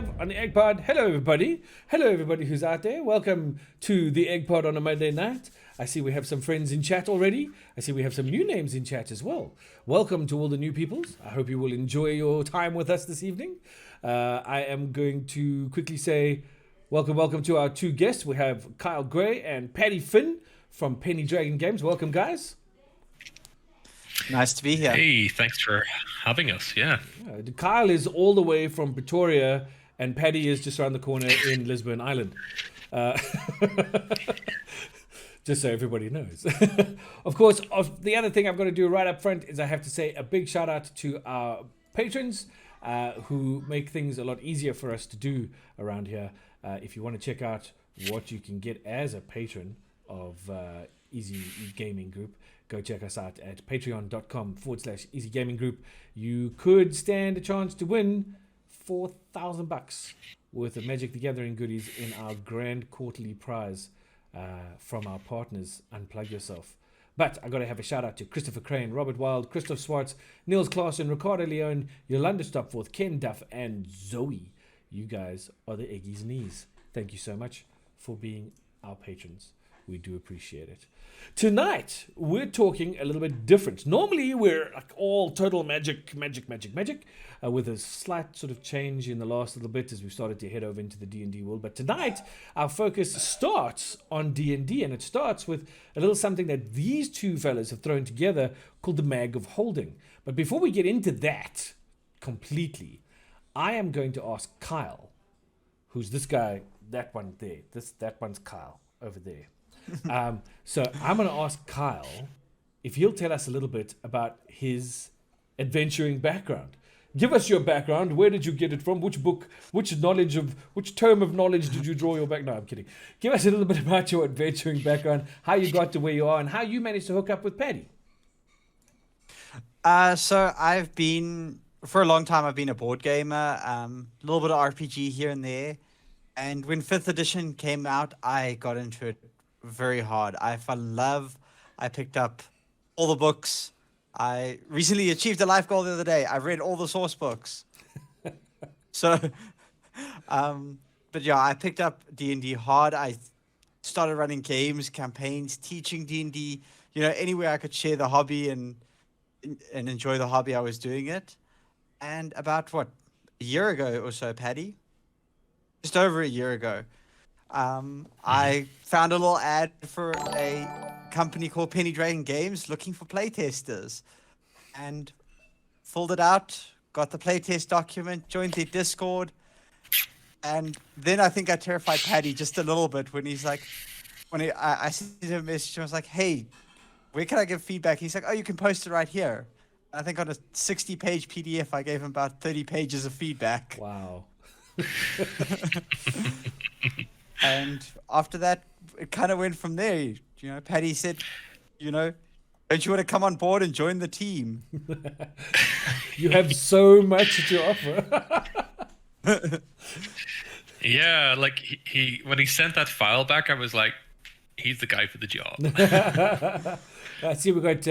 live on the EGGPod. Hello, everybody. Hello, everybody who's out there. Welcome to the EGGPod on a Monday night. I see we have some friends in chat already. I see we have some new names in chat as well. Welcome to all the new peoples. I hope you will enjoy your time with us this evening. I am going to quickly say welcome to our two guests. We have Kyle Gray and Paddy Finn from Penny Dragon Games. Welcome, guys. Nice to be here. Hey, thanks for having us. Yeah. Kyle is all the way from Pretoria, and Paddy is just around the corner in Lisbon Island. Just so everybody knows. Of course, the other thing I'm going to do right up front is I have to say a big shout out to our patrons who make things a lot easier for us to do around here. If you want to check out what you can get as a patron of Easy Gaming Group, go check us out at patreon.com/Easy Gaming Group. You could stand a chance to win $4,000 worth of Magic the Gathering goodies in our grand quarterly prize from our partners, Unplug Yourself. But I got to have a shout out to Christopher Crane, Robert Wild, Christoph Swartz, Niels Klaassen, Ricardo Leone, Yolanda Stopforth, Ken Duff, and Zoe. You guys are the Eggies knees. Thank you so much for being our patrons. We do appreciate it. Tonight, we're talking a little bit different. Normally, we're like all total magic, with a slight sort of change in the last little bit as we started to head over into the D&D world. But tonight, our focus starts on D&D, and it starts with a little something that these two fellas have thrown together called the Mag of Holding. But before we get into that completely, I am going to ask Kyle, who's this guy, that one there. That one's Kyle over there. So I'm going to ask Kyle if he'll tell us a little bit about his adventuring background. Give us your background. Where did you get it from? Which book, which term of knowledge did you draw your back? No, I'm kidding. Give us a little bit about your adventuring background, how you got to where you are, and how you managed to hook up with Paddy. So for a long time, I've been a board gamer, a little bit of RPG here and there. And when 5th edition came out, I got into it very hard. I fell in love. I picked up all the books. I recently achieved a life goal the other day. I read all the source books. But yeah, I picked up D&D hard. I started running games, campaigns, teaching D&D. Anywhere I could share the hobby and enjoy the hobby, I was doing it. And about a year ago or so, Paddy, just over a year ago, I found a little ad for a company called Penny Dragon Games looking for playtesters, and filled it out, got the playtest document, joined their Discord, and then I think I terrified Paddy just a little bit when he's like, I sent him a message and I was like, hey, where can I give feedback? He's like, oh, you can post it right here. I think on a 60-page PDF, I gave him about 30 pages of feedback. Wow. And after that, it kind of went from there. Paddy said, don't you want to come on board and join the team? You have so much to offer. Yeah, like he when he sent that file back, I was like, he's the guy for the job. I see we got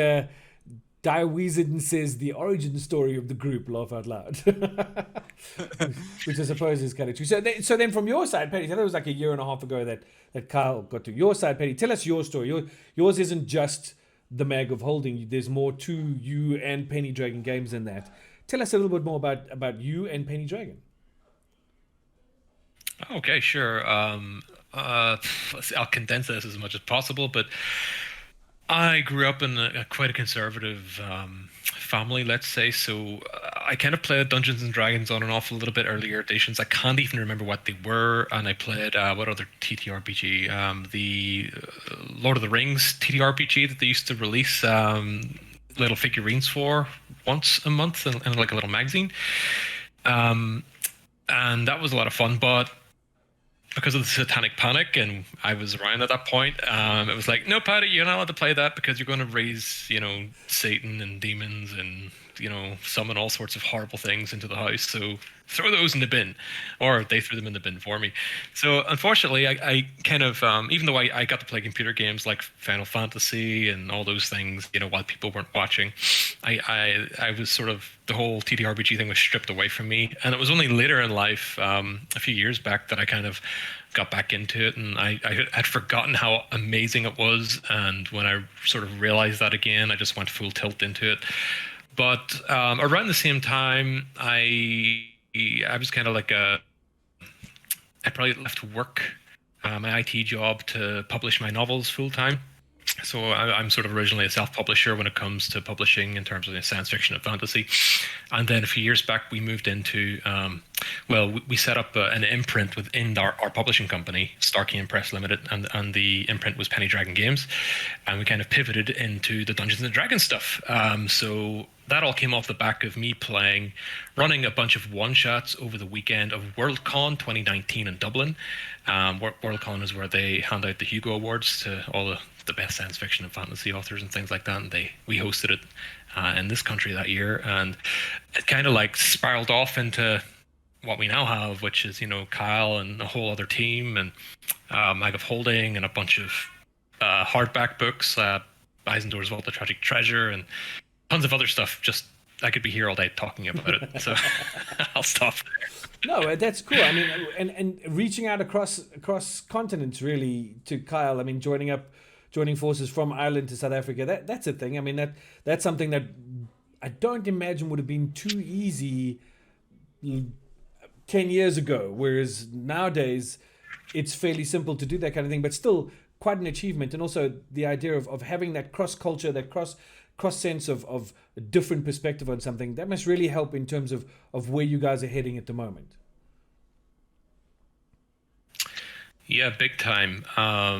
Dieweezen says the origin story of the group, laugh out loud. Which I suppose is kind of true. So then from your side, Paddy, that was like a year and a half ago that Kyle got to your side. Paddy, tell us your story. Yours isn't just the Mag of Holding. There's more to you and Penny Dragon Games than that. Tell us a little bit more about you and Penny Dragon. Okay, sure. I'll condense this as much as possible, but I grew up in quite a conservative family, let's say, so I kind of played Dungeons and Dragons on and off a little bit earlier editions. I can't even remember what they were, and I played what other TTRPG? The Lord of the Rings TTRPG that they used to release little figurines for once a month in like a little magazine, and that was a lot of fun, but because of the Satanic Panic, and I was around at that point, it was like, no, Paddy, you're not allowed to play that because you're going to raise, Satan and demons and, summon all sorts of horrible things into the house. So throw those in the bin, or they threw them in the bin for me. So unfortunately, I kind of, even though I got to play computer games like Final Fantasy and all those things, while people weren't watching, I was sort of, the whole TTRPG thing was stripped away from me. And it was only later in life, a few years back, that I kind of got back into it, and I had forgotten how amazing it was. And when I sort of realized that again, I just went full tilt into it. But around the same time, I was kind of like I probably left work, my IT job, to publish my novels full time. So I'm sort of originally a self-publisher when it comes to publishing in terms of science fiction and fantasy. And then a few years back, we moved into, we set up an imprint within our publishing company, Starkey Press Limited, and the imprint was Penny Dragon Games. And we kind of pivoted into the Dungeons and Dragons stuff. So that all came off the back of me running a bunch of one-shots over the weekend of Worldcon 2019 in Dublin. Worldcon is where they hand out the Hugo Awards to all the best science fiction and fantasy authors and things like that. And we hosted it in this country that year, and it kind of like spiraled off into what we now have, which is Kyle and a whole other team, and Mag of Holding, and a bunch of hardback books, Eisendor's Vault of Tragic Treasure, and tons of other stuff. Just I could be here all day talking about it, so I'll stop there. No, that's cool. I mean, and reaching out across continents, really, to Kyle. I mean, joining forces from Ireland to South Africa. That's a thing. I mean, that's something that I don't imagine would have been too easy 10 years ago. Whereas nowadays, it's fairly simple to do that kind of thing, but still quite an achievement. And also the idea of having that cross culture, that cross sense of a different perspective on something, that must really help in terms of where you guys are heading at the moment. Yeah, big time. I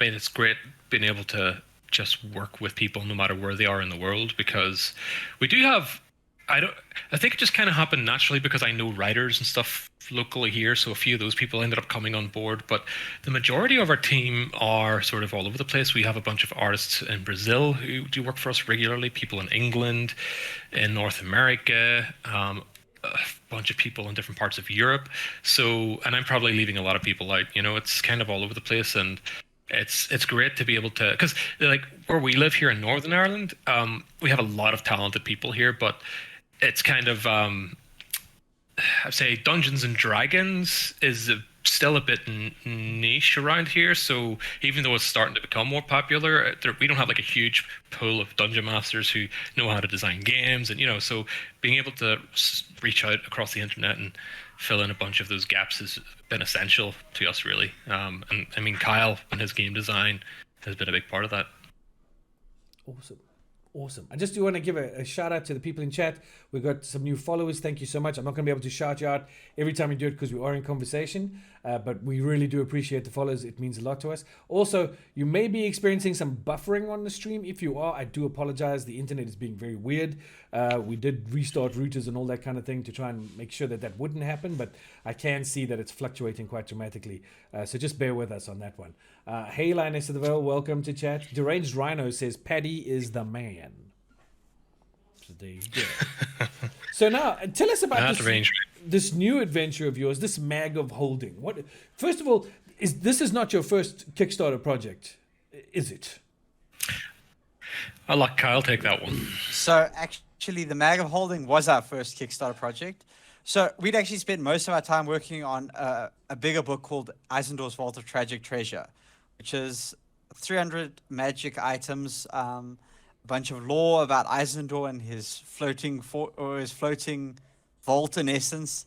mean, it's great being able to just work with people no matter where they are in the world, because we do have, I think it just kind of happened naturally because I know writers and stuff locally here, so a few of those people ended up coming on board. But the majority of our team are sort of all over the place. We have a bunch of artists in Brazil who do work for us regularly, people in England, in North America, a bunch of people in different parts of Europe. So, and I'm probably leaving a lot of people out. It's kind of all over the place, and it's great to be able to, because like where we live here in Northern Ireland, we have a lot of talented people here, but it's kind of I'd say Dungeons and Dragons is still a bit niche around here. So even though it's starting to become more popular, we don't have like a huge pool of dungeon masters who know how to design games, and so being able to reach out across the internet and fill in a bunch of those gaps has been essential to us, really. And I mean, Kyle and his game design has been a big part of that. Awesome. I just do want to give a shout out to the people in chat. We've got some new followers. Thank you so much. I'm not going to be able to shout you out every time we do it because we are in conversation, but we really do appreciate the follows. It means a lot to us. Also, you may be experiencing some buffering on the stream. If you are, I do apologize. The internet is being very weird. We did restart routers and all that kind of thing to try and make sure that wouldn't happen, but I can see that it's fluctuating quite dramatically. So just bear with us on that one. Hey, Linus of the Vale, welcome to chat. Deranged Rhino says, Paddy is the man. So there you go. So now, tell us about this new adventure of yours, this Mag of Holding. First of all, this is not your first Kickstarter project, is it? I'll let Kyle take that one. So actually, the Mag of Holding was our first Kickstarter project. So we'd actually spent most of our time working on a bigger book called Eisendor's Vault of Tragic Treasure, which is 300 magic items, a bunch of lore about Eisendor and his floating vault, in essence.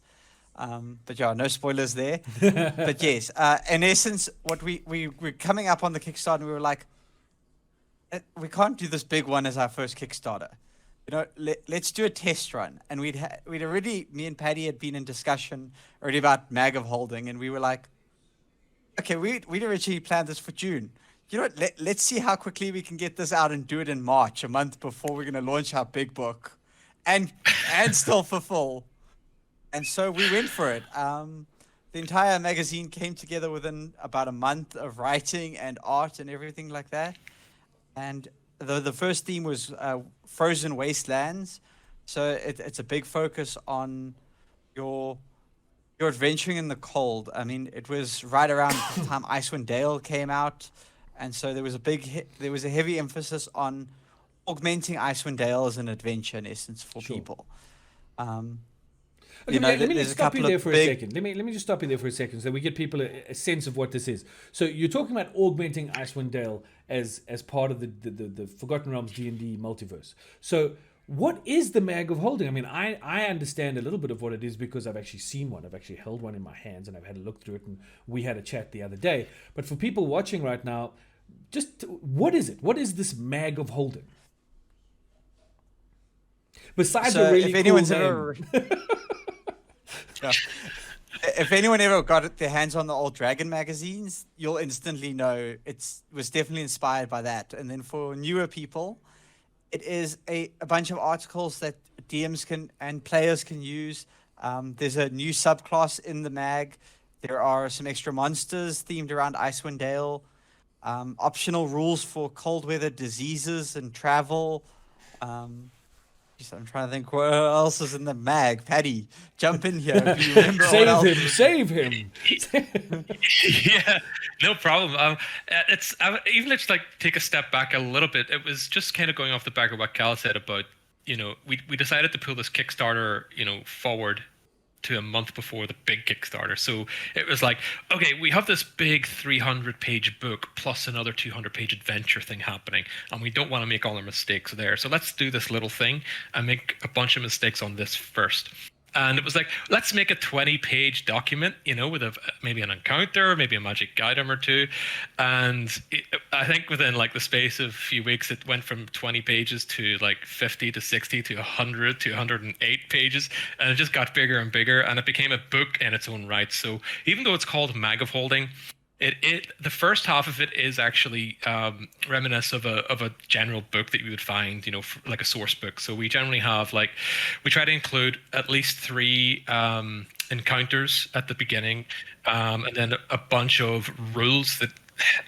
But yeah, no spoilers there. But yes, in essence, what we're coming up on the Kickstarter, and we were like, we can't do this big one as our first Kickstarter. Let's do a test run. And we'd already, me and Paddy had been in discussion already about Mag of Holding, and we were like, okay, we'd originally planned this for June. Let's see how quickly we can get this out and do it in March, a month before we're going to launch our big book, and still fulfill. And so we went for it. The entire magazine came together within about a month of writing and art and everything like that. And the first theme was frozen wastelands. So it's a big focus on you're adventuring in the cold. I mean, it was right around the time Icewind Dale came out, and so there was a heavy emphasis on augmenting Icewind Dale as an adventure in essence for Sure. people. Okay, let me There's a stop you couple there of for a big. second. Let me just stop you there for a second so we get people a sense of what this is. So you're talking about augmenting Icewind Dale as part of the Forgotten Realms D&D multiverse. So what is the Mag of Holding? I mean, I understand a little bit of what it is because I've actually seen one. I've actually held one in my hands and I've had a look through it, and we had a chat the other day. But for people watching right now, just what is it? What is this Mag of Holding? Besides So a really if cool anyone's name. ever, Yeah. If anyone ever got their hands on the old Dragon magazines, you'll instantly know it was definitely inspired by that. And then for newer people, it is a bunch of articles that DMs and players can use. There's a new subclass in the mag. There are some extra monsters themed around Icewind Dale. Optional rules for cold weather diseases and travel. I'm trying to think what else is in the mag. Paddy, jump in here if you remember what else. Save him! Yeah, no problem. Even if like take a step back a little bit, it was just kind of going off the back of what Cal said about, we decided to pull this Kickstarter, forward to a month before the big Kickstarter. So it was like, okay, we have this big 300-page book plus another 200-page adventure thing happening, and we don't want to make all our mistakes there. So let's do this little thing and make a bunch of mistakes on this first. And it was like, let's make a 20-page document, with maybe an encounter, maybe a magic item or two. And I think within like the space of a few weeks, it went from 20 pages to like 50 to 60 to 100 to 108 pages. And it just got bigger and bigger. And it became a book in its own right. So even though it's called Mag of Holding, the first half of it is actually reminiscent of a general book that you would find, like a source book. So we generally have we try to include at least 3 encounters at the beginning, and then a bunch of rules that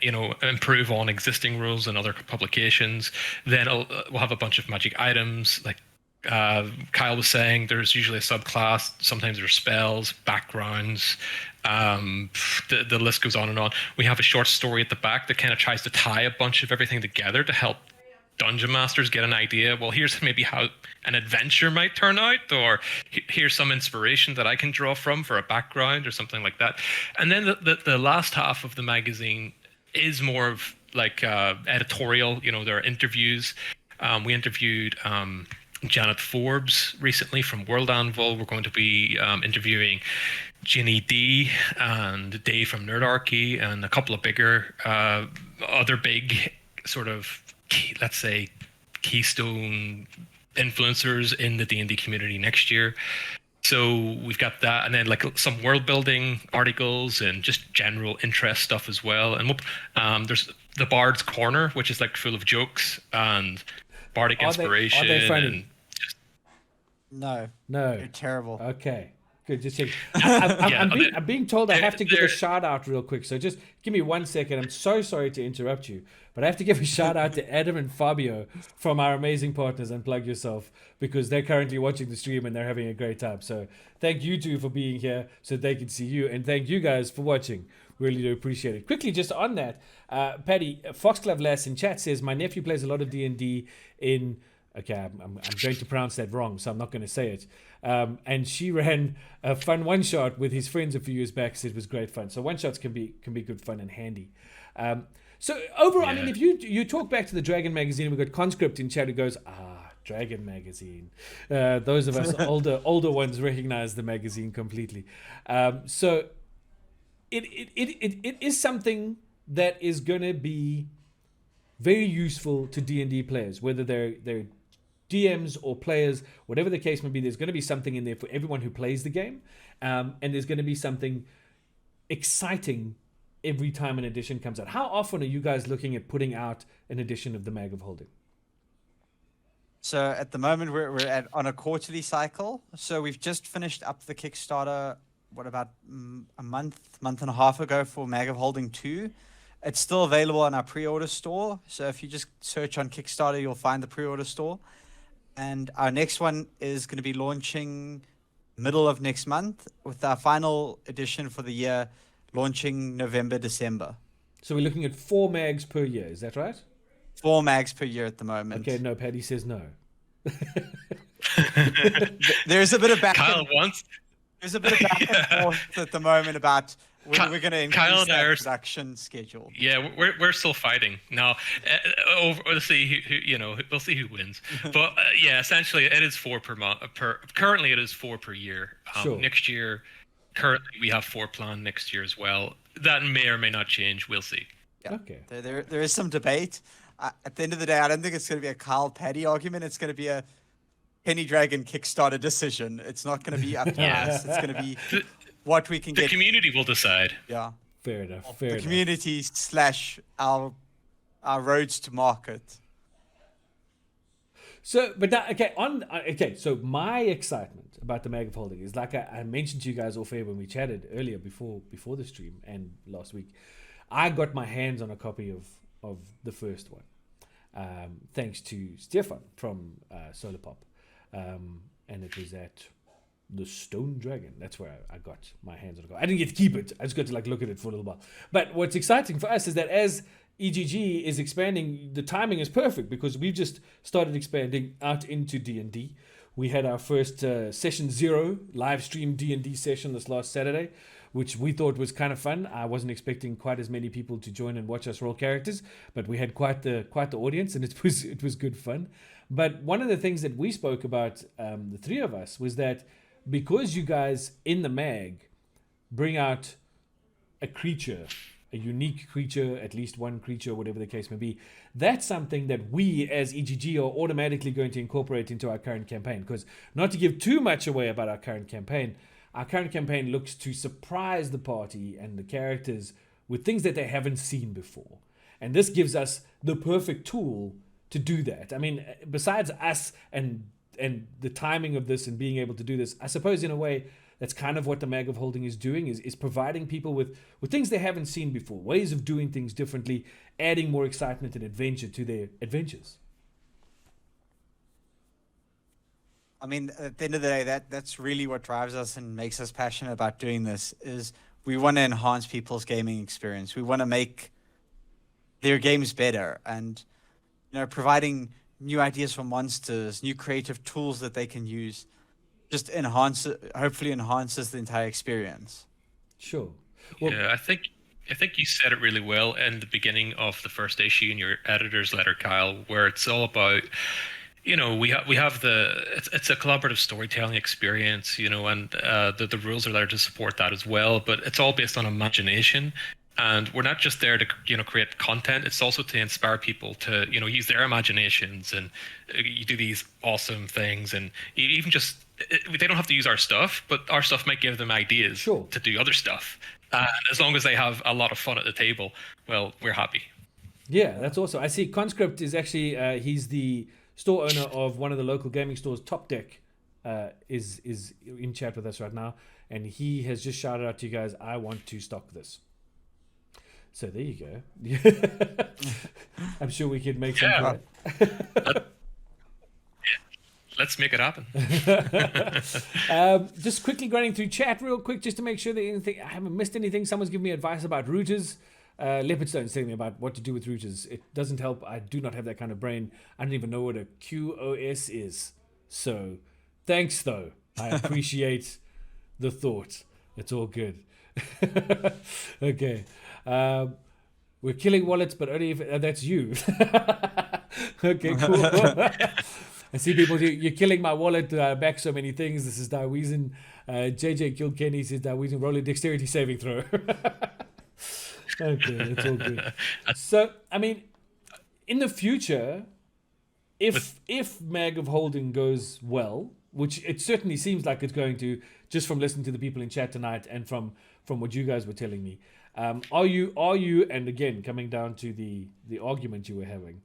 improve on existing rules and other publications. Then we'll have a bunch of magic items, like Kyle was saying. There's usually a subclass. Sometimes there's spells, backgrounds. The list goes on and on. We have a short story at the back that kind of tries to tie a bunch of everything together to help dungeon masters get an idea. Well, here's maybe how an adventure might turn out, or here's some inspiration that I can draw from for a background or something like that. And then the last half of the magazine is more of like editorial. There are interviews. We interviewed Janet Forbes recently from World Anvil. We're going to be interviewing Ginny D and Dave from Nerdarchy and a couple of bigger, other big sort of, let's say, keystone influencers in the D&D community next year. So we've got that, and then like some world building articles and just general interest stuff as well. And there's the Bard's Corner, which is like full of jokes and bardic inspiration. Are they funny? No. They're terrible. Okay. Good, just check. I'm being told I have to give a shout out real quick, so just give me 1 second. I'm so sorry to interrupt you, but I have to give a shout out to Adam and Fabio from our amazing partners, Unplug Yourself, because they're currently watching the stream and they're having a great time. So thank you two for being here so they can see you, and thank you guys for watching. Really do appreciate it. Quickly, just on that, Paddy, Foxglove Lass in chat says, my nephew plays a lot of D&D in... Okay, I'm going to pronounce that wrong, so I'm not going to say it. And she ran a fun one-shot with his friends a few years back. Said it was great fun. So one-shots can be good fun and handy. So overall, yeah. I mean, if you talk back to the Dragon magazine, we've got Conscript in chat who goes, Dragon magazine. Those of us older ones recognize the magazine completely. So it is something that is going to be very useful to D&D players, whether they're DMs or players, whatever the case may be. There's going to be something in there for everyone who plays the game, and there's going to be something exciting every time an edition comes out. How often are you guys looking at putting out an edition of the Mag of Holding? So at the moment we're on a quarterly cycle. So we've just finished up the Kickstarter, about a month and a half ago for Mag of Holding 2. It's still available on our pre-order store. So if you just search on Kickstarter, you'll find the pre-order store. And our next one is going to be launching middle of next month, with our final edition for the year launching November, December. So we're looking at 4 mags per year. Is that right? 4 mags per year at the moment. Okay, no, Paddy says no. There's a bit of back. Kyle wants. There's a bit of back and forth at the moment about whether we're going to increase that production schedule. Yeah, we're still fighting now. We'll see we'll see who wins. But yeah, essentially it is 4 per month. Currently it is 4 per year. Sure. Next year, currently we have 4 planned next year as well. That may or may not change. We'll see. Yeah. Okay. There is some debate. At the end of the day, I don't think it's going to be a Kyle Paddy argument. It's going to be a Penny Dragon Kickstarter decision. It's not going to be up to us. It's going to be what we can get. The community will decide. Yeah. Fair enough. The community / our roads to market. So, but now, okay. So my excitement about the Mag of Holding is like I mentioned to you guys off air when we chatted earlier before the stream and last week. I got my hands on a copy of the first one, thanks to Stefan from Solar Pop, and it was at the Stone Dragon. That's where I got my hands on it. I didn't get to keep it. I just got to look at it for a little while. But what's exciting for us is that as EGG is expanding, the timing is perfect because we've just started expanding out into D&D. We had our first session 0 live stream D&D session this last Saturday, which we thought was kind of fun. I wasn't expecting quite as many people to join and watch us roll characters, but we had quite the audience, and it was good fun. But one of the things that we spoke about, the 3 of us, was that because you guys in the mag bring out a creature, a unique creature, at least one creature, whatever the case may be, that's something that we as EGG are automatically going to incorporate into our current campaign. Because not to give too much away about our current campaign looks to surprise the party and the characters with things that they haven't seen before. And this gives us the perfect tool to do that. I mean, besides us and the timing of this and being able to do this, I suppose in a way that's kind of what the Mag of Holding is doing, is providing people with things they haven't seen before, ways of doing things differently, adding more excitement and adventure to their adventures. I mean, at the end of the day, that's really what drives us and makes us passionate about doing this, is we want to enhance people's gaming experience. We want to make their games better, and providing new ideas for monsters, new creative tools that they can use, just hopefully enhances the entire experience. Sure. Well, yeah, I think you said it really well in the beginning of the first issue in your editor's letter, Kyle, where it's all about, we have it's a collaborative storytelling experience, and the rules are there to support that as well, but it's all based on imagination. And we're not just there to, create content. It's also to inspire people to, use their imaginations, and you do these awesome things. And even just, they don't have to use our stuff, but our stuff might give them ideas to do other stuff. As long as they have a lot of fun at the table, well, we're happy. Yeah, that's awesome. I see Conscript is actually, he's the store owner of one of the local gaming stores, Top Deck, is in chat with us right now. And he has just shouted out to you guys, I want to stock this. So there you go. I'm sure we could make something. Let's make it happen. Just quickly running through chat real quick, just to make sure that I haven't missed anything. Someone's giving me advice about routers. Leopardstone's telling me about what to do with routers. It doesn't help. I do not have that kind of brain. I don't even know what a QoS is. So thanks, though. I appreciate the thought. It's all good. Okay. We're killing wallets, but only if that's you. Okay, cool. I see people, you're killing my wallet, back so many things. This is Daweezen. JJ Kilkenny says Daweezen, roll a dexterity saving throw. Okay, that's all good. So, I mean, in the future, if Mag of Holding goes well, which it certainly seems like it's going to, just from listening to the people in chat tonight and from what you guys were telling me, are you, and again, coming down to the argument you were having,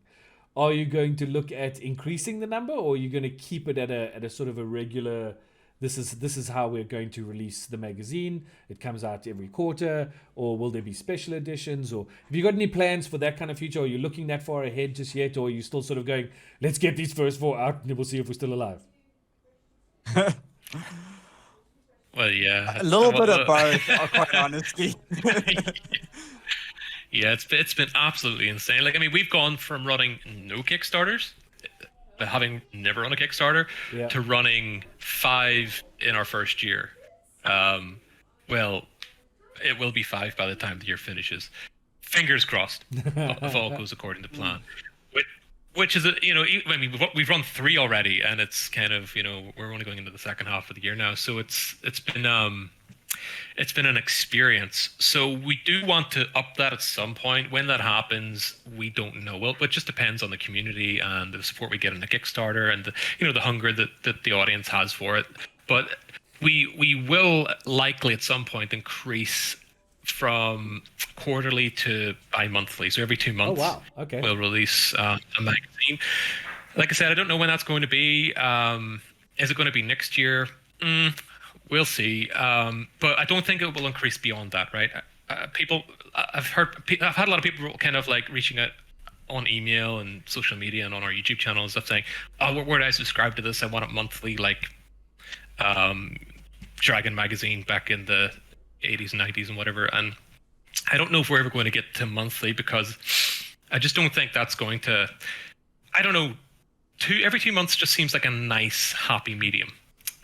are you going to look at increasing the number, or are you going to keep it at a sort of a regular, this is how we're going to release the magazine, it comes out every quarter, or will there be special editions, or have you got any plans for that kind of future? Are you looking that far ahead just yet, or are you still sort of going, let's get these first 4 out and we'll see if we're still alive? Well, yeah. A little bit of Well, both, quite honestly. yeah, it's been absolutely insane. Like, I mean, we've gone from running no Kickstarters, having never run a Kickstarter, Yeah. to running 5 in our first year. Well, it will be 5 by the time the year finishes. Fingers crossed, if all goes according to plan. Which is, I mean, we've run 3 already, and it's kind of, we're only going into the second half of the year now, so it's been an experience. So we do want to up that at some point. When that happens, we don't know. Well, it just depends on the community and the support we get in the Kickstarter and the hunger that the audience has for it. But we will likely at some point increase from quarterly to bi-monthly. So every 2 months, Oh, wow. Okay. we'll release a magazine. Like I said, I don't know when that's going to be. Is it going to be next year? We'll see. But I don't think it will increase beyond that, right? I've had a lot of people kind of like reaching out on email and social media and on our YouTube channel and stuff saying, "Oh, where do I subscribe to this? I want it monthly, like Dragon magazine back in the 80s and 90s and whatever." And I don't know if we're ever going to get to monthly, because I just don't think that's going to, I don't know, every 2 months just seems like a nice happy medium.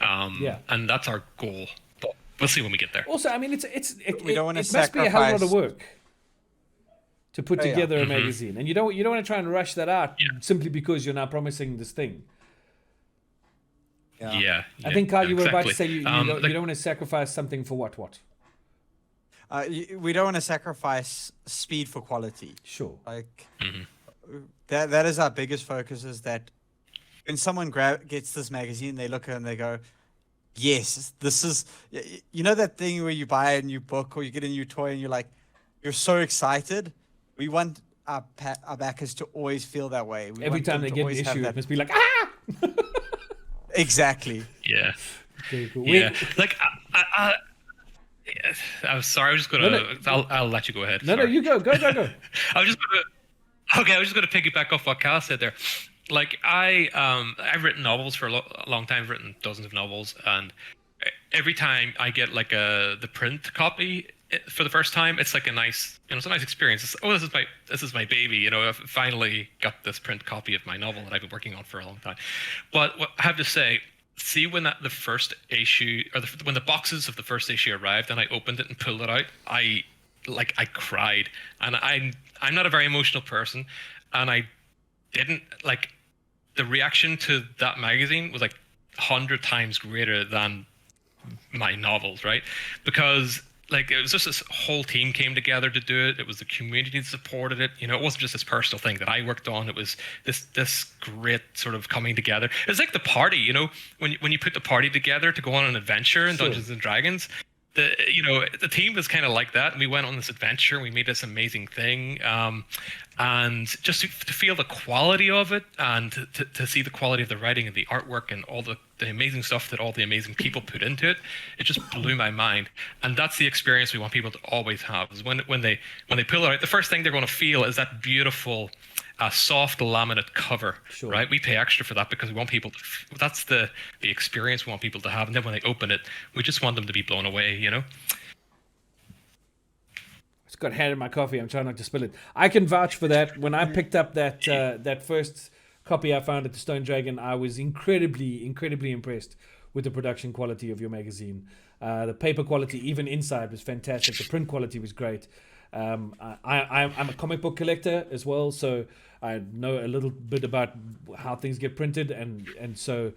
And that's our goal, but we'll see when we get there. Also, I mean, it don't wanna must be a hell of a lot of sacrifice- work to put yeah. together a magazine, and you don't want to try and rush that out Yeah. simply because you're now promising this thing. Yeah. I think, Carl, you were about to say you Exactly. don't want to sacrifice something for what? We don't want to sacrifice speed for quality. Sure. Like that is our biggest focus, is that when someone gets this magazine, they look at it and they go, yes, this is, that thing where you buy a new book or you get a new toy and you're so excited. We want our backers to always feel that way. We Every want time them they to get an always have issue, that- it must be like, ah! Exactly. Yeah. Okay, cool. Yeah. Like, I'm sorry. I was just gonna. I'll let you go ahead. No, Sorry. you go. I was just gonna piggyback off what Cal said there. Like, I've written novels for a long time. I've written dozens of novels, and every time I get like the print copy for the first time, it's like a nice, it's a nice experience. This is my baby. I've finally got this print copy of my novel that I've been working on for a long time. But what I have to say, see, when the first issue, or when the boxes of the first issue arrived and I opened it and pulled it out, I cried. And I'm not a very emotional person, and I didn't like, the reaction to that magazine was like 100 times greater than my novels, right? Because like, it was just this whole team came together to do it. It was the community that supported it. It wasn't just this personal thing that I worked on. It was this great sort of coming together. It's like the party, when you put the party together to go on an adventure in Dungeons and Dragons. The team was kind of like that, and we went on this adventure and we made this amazing thing, and just to feel the quality of it, and to see the quality of the writing and the artwork and all the amazing stuff that all the amazing people put into it, it just blew my mind. And that's the experience we want people to always have, is when they pull it out, the first thing they're going to feel is that beautiful soft laminate cover. Sure. Right? We pay extra for that because we want people to, that's the experience we want people to have. And then when they open it, we just want them to be blown away, It's got hand in my coffee. I'm trying not to spill it. I can vouch for that. When I picked up that first copy I found at the Stone Dragon, I was incredibly impressed with the production quality of your magazine. The paper quality, even inside, was fantastic. The print quality was great. I'm a comic book collector as well, so I know a little bit about how things get printed, and so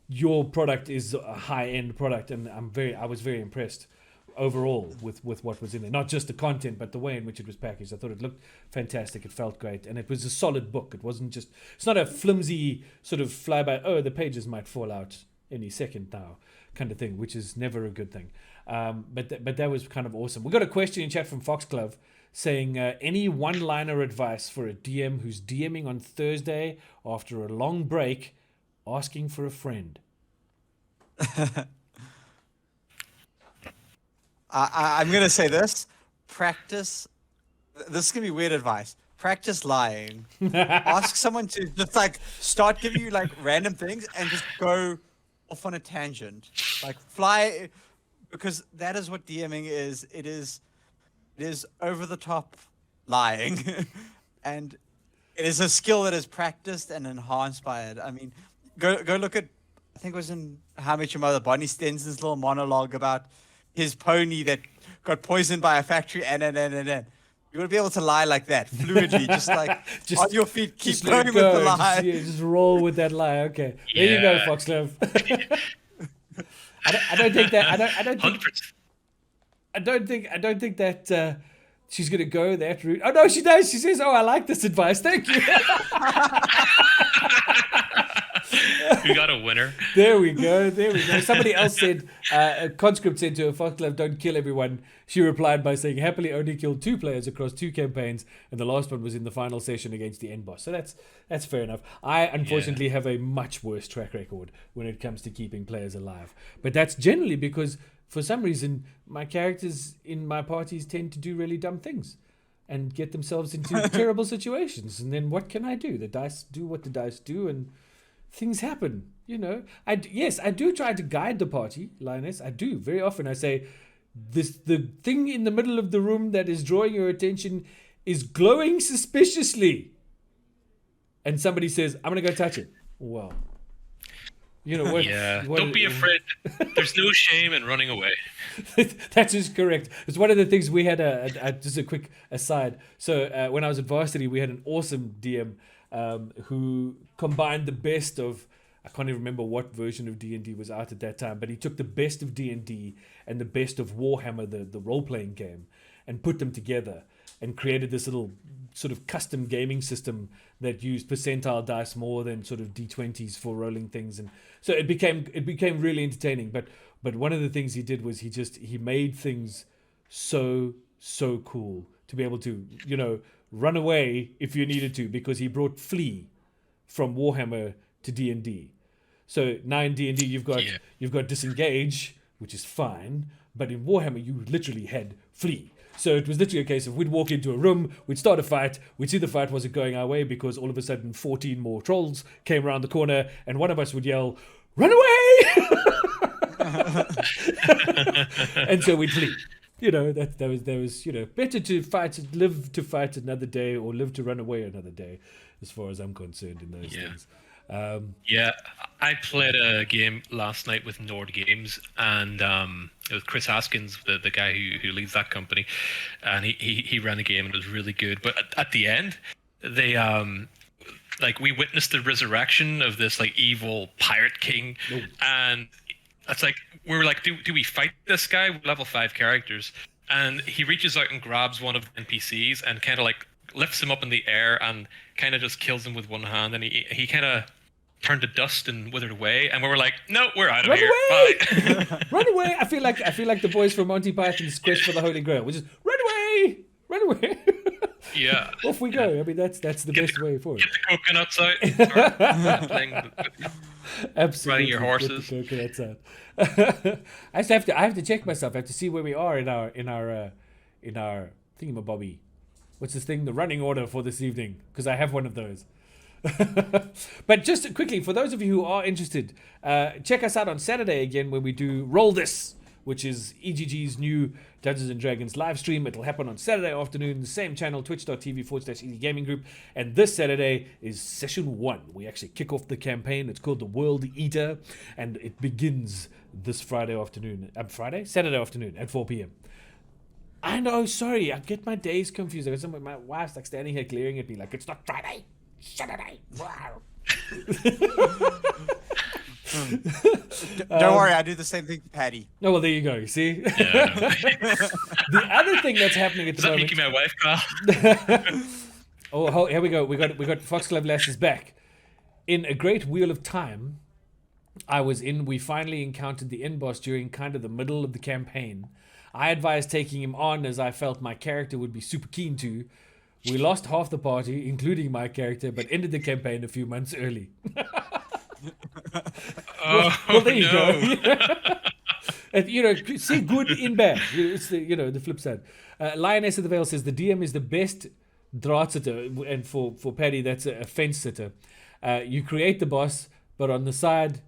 your product is a high-end product, and I was very impressed overall with what was in there. Not just the content, but the way in which it was packaged. I thought it looked fantastic. It felt great, and it was a solid book. It wasn't just, it's not a flimsy sort of flyby, oh, the pages might fall out any second now kind of thing, which is never a good thing. But that was kind of awesome. We got a question in chat from Foxglove saying, any one-liner advice for a DM who's DMing on Thursday after a long break, asking for a friend? I'm going to say this. Practice. This is going to be weird advice. Practice lying. Ask someone to just start giving you random things and just go off on a tangent. because that is what DMing is. It is over the top lying, and it is a skill that is practiced and enhanced by it. I mean, go look at, I think it was in How I Met Your Mother, Barney Stinson's little monologue about his pony that got poisoned by a factory, and. You want to be able to lie like that, fluidly, just like Just- on your feet, keep Just let going it with go. the lie. Just roll with that lie. Okay, there you go, Yeah. Foxglove. I don't think that. I don't think. 100%. I don't think that she's gonna go that route. Oh no, she does. She says, "Oh, I like this advice. Thank you." We got a winner. There we go. Somebody else said, a conscript said to her, "Foxglove, don't kill everyone." She replied by saying, "Happily only killed 2 players across 2 campaigns, and the last one was in the final session against the end boss." So that's fair enough. I unfortunately have a much worse track record when it comes to keeping players alive, but that's generally because for some reason my characters in my parties tend to do really dumb things and get themselves into terrible situations, and then what can I do? The dice do what the dice do, and things happen, you know. Yes, I do try to guide the party, Lioness. I do. Very often I say, the thing in the middle of the room that is drawing your attention is glowing suspiciously. And somebody says, "I'm going to go touch it." Well, you know what? Yeah. what- Don't be afraid. There's no shame in running away. That is correct. It's one of the things we had. Just a quick aside. So when I was at varsity, we had an awesome DM who combined the best of. I can't even remember what version of D&D was out at that time, but he took the best of D&D and the best of Warhammer, the role-playing game, and put them together and created this little sort of custom gaming system that used percentile dice more than sort of D20s for rolling things, and so it became really entertaining. But one of the things he did was he made things so cool to be able to, you know, run away if you needed to, because he brought flee from Warhammer to D&D. So now in D&D you've got disengage, which is fine, but in Warhammer you literally had flee. So it was literally a case of we'd walk into a room, we'd start a fight, we'd see the fight wasn't going our way because all of a sudden 14 more trolls came around the corner, and one of us would yell, "Run away!" And so we'd flee. You know, that was you know, better to live to fight another day, or live to run away another day, as far as I'm concerned in those things. Yeah, I played a game last night with Nord Games, and it was Chris Haskins, the guy who leads that company, and he ran the game and it was really good. But at the end, they like we witnessed the resurrection of this like evil pirate king, and it's like we were like, do we fight this guy? We're level 5 characters, and he reaches out and grabs one of the NPCs and kind of like lifts him up in the air and kind of just kills him with one hand, and he kind of turned to dust and withered away, and we were like, no, we're out of Run here. away! Bye. Run away! I feel like the boys from Monty Python's Quest for the Holy Grail, which is run away, run away. Yeah. Off we go. I mean, that's the best way forward. Get the coconuts out. And start playing, Absolutely. riding your horses. Get the coconuts out. I have to check myself. I have to see where we are in our thingamabobby. What's this thing? The running order for this evening, because I have one of those. But just quickly, for those of you who are interested, check us out on Saturday again when we do Roll This, which is EGG's new Dungeons and Dragons live stream. It'll happen on Saturday afternoon, the same channel, twitch.tv/EG Gaming Group. And this Saturday is session 1. We actually kick off the campaign. It's called the World Eater, and it begins this Saturday afternoon at 4 p.m. I know, sorry, I get my days confused. My wife's like standing here glaring at me like, it's not Friday, Saturday. Wow. Don't worry, I do the same thing to Patty. No, well, there you go. You see, Yeah, no. the other thing that's happening at Is the that moment. making my wife cry? Oh, here we go. We got Foxglove Lass is back. In a great wheel of time, we finally encountered the end boss during kind of the middle of the campaign. I advised taking him on as I felt my character would be super keen to. We lost half the party, including my character, but ended the campaign a few months early. Oh, Well, there you no. go. And, you know, see good in bad. It's the flip side. Lioness of the Vale says the DM is the best draadsitter, and for Paddy that's a fence sitter. You create the boss, but on the side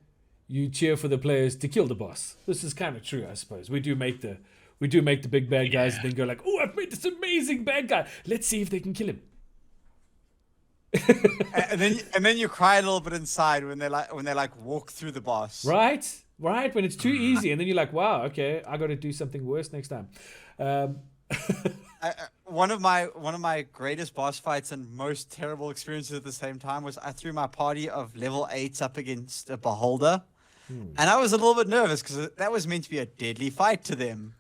you cheer for the players to kill the boss. This is kind of true, I suppose. We do make the big bad guys and then go like, oh, I've made this amazing bad guy. Let's see if they can kill him. and then you cry a little bit inside when they walk through the boss. Right, when it's too easy, and then you're like, wow, okay, I got to do something worse next time. One of my greatest boss fights and most terrible experiences at the same time was I threw my party of level 8s up against a beholder, and I was a little bit nervous because that was meant to be a deadly fight to them.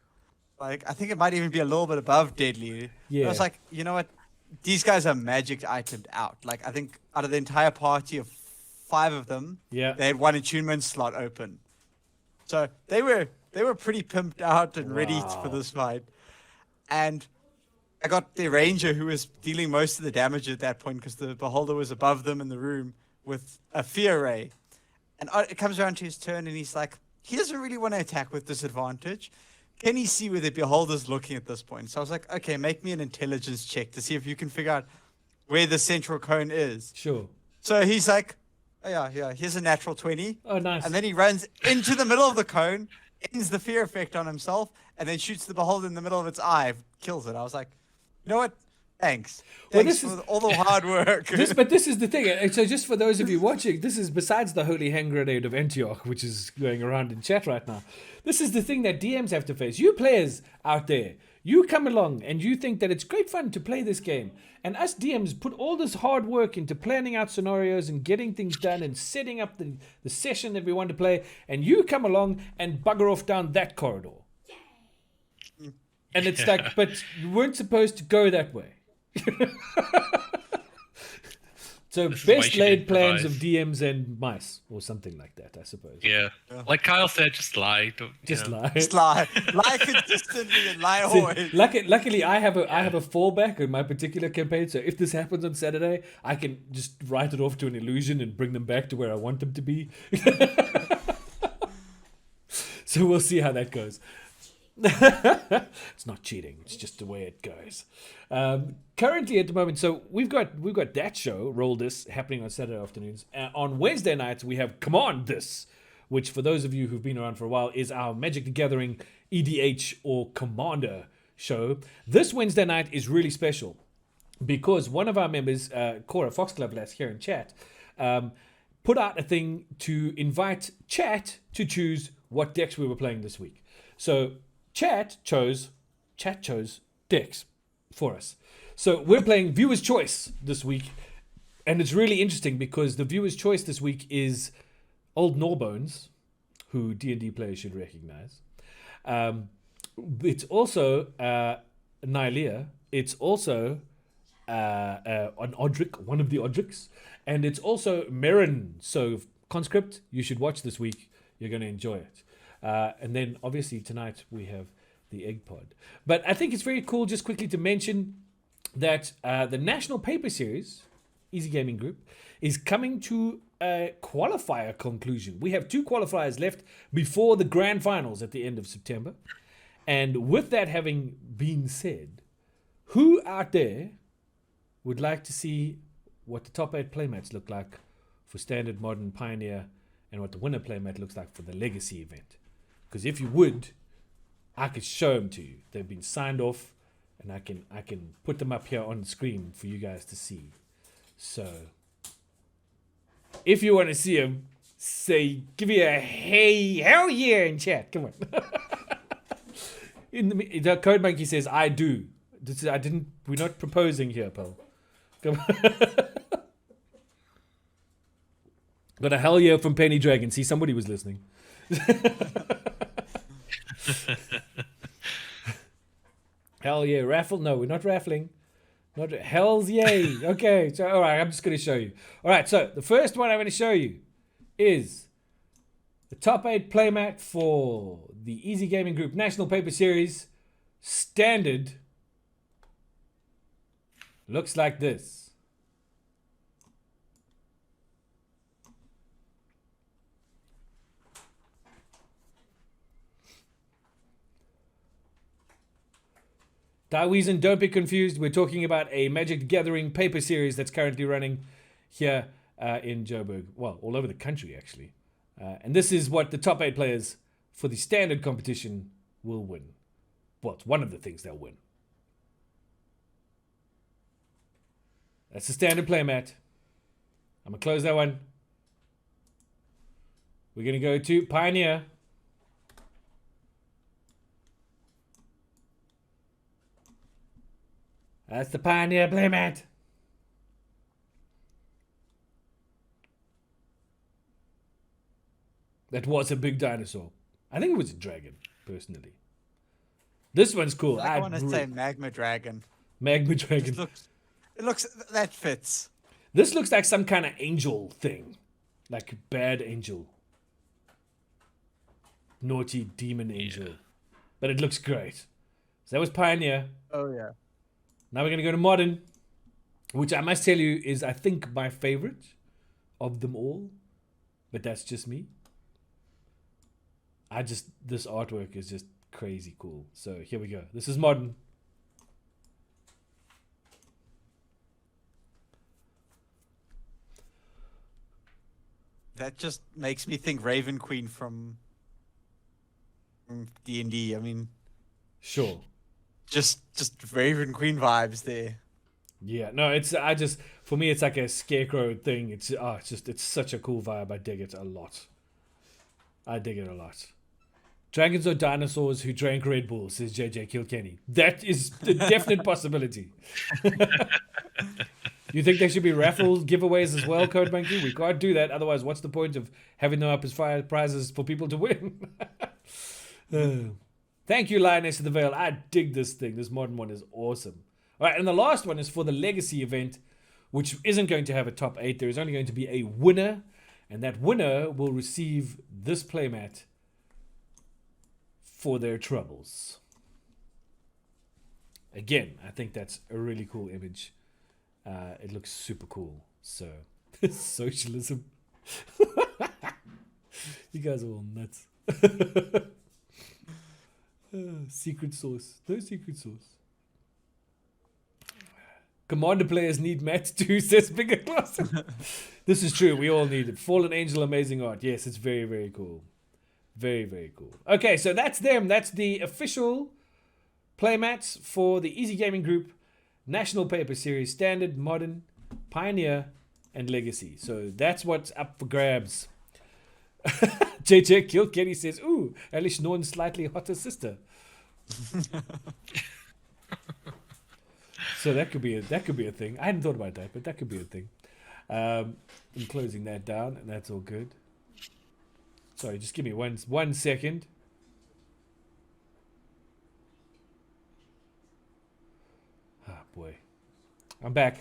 Like, I think it might even be a little bit above deadly. Yeah. I was like, you know what? These guys are magic itemed out. Like, I think out of the entire party of 5 of them, Yeah. they had 1 attunement slot open. So they were pretty pimped out and ready for this fight. And I got the ranger who was dealing most of the damage at that point because the beholder was above them in the room with a fear ray. And it comes around to his turn and he's like, he doesn't really want to attack with disadvantage. Can he see where the beholder's looking at this point? So I was like, okay, make me an intelligence check to see if you can figure out where the central cone is. Sure. So he's like, oh, yeah, here's a natural 20. Oh, nice. And then he runs into the middle of the cone, ends the fear effect on himself, and then shoots the beholder in the middle of its eye, kills it. I was like, you know what? Thanks. Well, Thanks for all the hard work. But this is the thing. So just for those of you watching, this is besides the holy hand grenade of Antioch, which is going around in chat right now. This is the thing that DMs have to face. You players out there, you come along and you think that it's great fun to play this game. And us DMs put all this hard work into planning out scenarios and getting things done and setting up the session that we want to play. And you come along and bugger off down that corridor. And it's like, but you weren't supposed to go that way. So best laid plans of DMs and mice or something like that, I suppose. Yeah. Like Kyle said, just lie. Just lie. Just lie. Lie consistently and lie always. Luckily, I have a fallback in my particular campaign. So if this happens on Saturday, I can just write it off to an illusion and bring them back to where I want them to be. So we'll see how that goes. It's not cheating. It's just the way it goes. Currently at the moment, so we've got that show, Roll This, happening on Saturday afternoons. On Wednesday nights, we have Command This, which for those of you who've been around for a while is our Magic the Gathering EDH or Commander show. This Wednesday night is really special because one of our members, Cora Foxglove, that's here in chat, put out a thing to invite chat to choose what decks we were playing this week. So Chat chose decks for us. So we're playing Viewer's Choice this week. And it's really interesting because the Viewer's Choice this week is Old Norbones, who D&D players should recognize. It's also Nylea. It's also an Odric, one of the Odrics. And it's also Merrin. So Conscript, you should watch this week. You're going to enjoy it. And then obviously tonight we have the EGGPod. But I think it's very cool just quickly to mention that the National Paper Series, Easy Gaming Group, is coming to a qualifier conclusion. We have 2 qualifiers left before the grand finals at the end of September. And with that having been said, who out there would like to see what the top 8 playmats look like for Standard, Modern, Pioneer, and what the winner playmat looks like for the Legacy event? Because if you would, I could show them to you. They've been signed off, and I can put them up here on the screen for you guys to see. So, if you want to see them, say, give me a hey, hell yeah in chat. Come on. The Code Monkey says, I do. We're not proposing here, pal. Come on. Got a hell yeah from Penny Dragon. See, somebody was listening. Hell yeah, raffle? No, we're not raffling. Not hell's yay. Okay, so all right, I'm just going to show you. All right, so the first one I'm going to show you is the top 8 playmat for the Easy Gaming Group National Paper Series Standard. Looks like this. Daweezen, don't be confused. We're talking about a Magic the Gathering paper series that's currently running here in Joburg. Well, all over the country, actually. And this is what the top 8 players for the standard competition will win. Well, it's one of the things they'll win. That's the standard playmat. I'm going to close that one. We're going to go to Pioneer. That's the Pioneer playmat. That was a big dinosaur. I think it was a dragon, personally. This one's cool. I want to say Magma Dragon. Magma Dragon. It looks that fits. This looks like some kind of angel thing. Like bad angel. Naughty demon angel. Yeah. But it looks great. So that was Pioneer. Oh, yeah. Now we're going to go to Modern, which I must tell you is, I think, my favorite of them all. But that's just me. This artwork is just crazy cool. So here we go. This is Modern. That just makes me think Raven Queen from D&D. I mean, sure. Just Raven Queen vibes there. Yeah, no, for me it's like a scarecrow thing. It's such a cool vibe. I dig it a lot. Dragons or dinosaurs who drank Red Bull, says JJ Kilkenny. That is a definite possibility. You think there should be raffle giveaways as well, Code Monkey? We can't do that. Otherwise, what's the point of having them up as prizes for people to win? Thank you, Lioness of the Veil. I dig this thing. This Modern one is awesome. All right, and the last one is for the Legacy event, which isn't going to have a top 8. There is only going to be a winner, and that winner will receive this playmat for their troubles. Again, I think that's a really cool image. It looks super cool. So, socialism. You guys are all nuts. Secret sauce. No secret sauce. Commander players need mats too, says Bigger Class. This is true. We all need it. Fallen Angel, amazing art. Yes, it's very, very cool. Very, very cool. Okay, so that's them. That's the official playmats for the Easy Gaming Group National Paper Series, Standard, Modern, Pioneer, and Legacy. So that's what's up for grabs. JJ Kilkenny says, ooh, Alice Norton's slightly hotter sister. So that could be a thing. I hadn't thought about that, but that could be a thing. I'm closing that down, and that's all good. Sorry, just give me one second. Ah, boy, I'm back.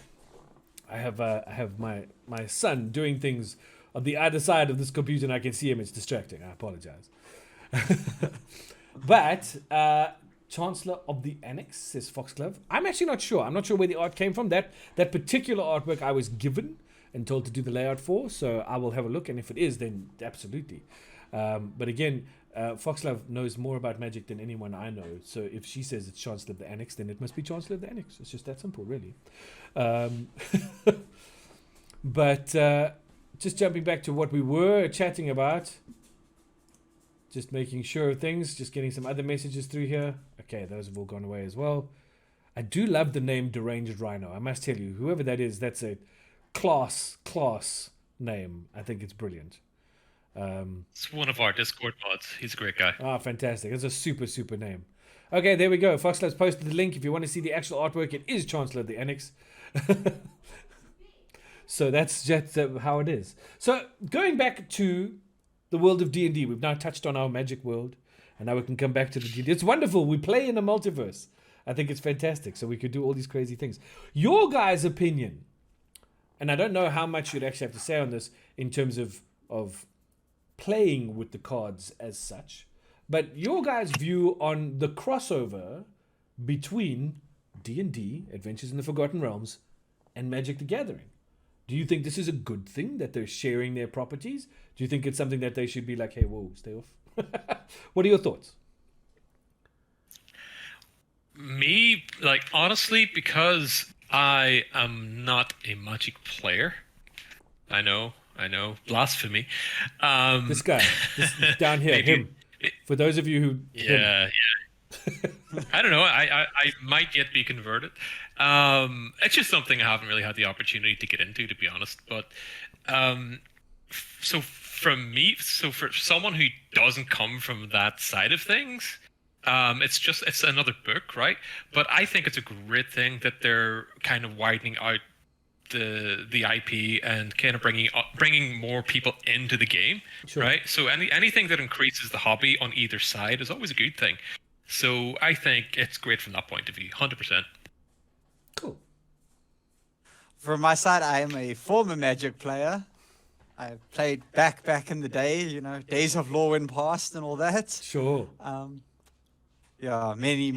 I have my son doing things on the other side of this computer, and I can see him. It's distracting. I apologize. But Chancellor of the Annex, says Foxglove. I'm actually not sure. I'm not sure where the art came from. That particular artwork I was given and told to do the layout for, so I will have a look, and if it is, then absolutely. But again, Foxglove knows more about Magic than anyone I know, so if she says it's Chancellor of the Annex, then it must be Chancellor of the Annex. It's just that simple, really. But just jumping back to what we were chatting about, just making sure of things, just getting some other messages through here. Okay, those have all gone away as well. I do love the name Deranged Rhino. I must tell you, whoever that is, that's a class name. I think it's brilliant. It's one of our Discord mods. He's a great guy. Ah, fantastic. That's a super name. Okay, there we go. Foxlove's posted the link. If you want to see the actual artwork, it is Chancellor of the Annex. So that's just how it is. So going back to the world of D&D, we've now touched on our Magic world, and now we can come back to the D&D. It's wonderful. We play in a multiverse. I think it's fantastic. So we could do all these crazy things. Your guys' opinion, and I don't know how much you'd actually have to say on this in terms of playing with the cards as such, but your guys' view on the crossover between D&D, Adventures in the Forgotten Realms, and Magic the Gathering. Do you think this is a good thing that they're sharing their properties? Do you think it's something that they should be like, hey, whoa, stay off? What are your thoughts? Me, like, honestly, because I am not a Magic player, I know I know, blasphemy. This guy, this down here, Maybe, him. For those of you who, him. yeah, I don't know. I might yet be converted. It's just something I haven't really had the opportunity to get into, to be honest. But um, so from me, so for someone who doesn't come from that side of things, it's another book, right? But I think it's a great thing that they're kind of widening out the IP and kind of bringing more people into the game, Sure. right? So anything that increases the hobby on either side is always a good thing. So I think it's great from that point of view, 100%. Cool. From my side, I am a former Magic player. I played back in the day, you know, days of Lorwyn past and all that. Sure. Yeah, many.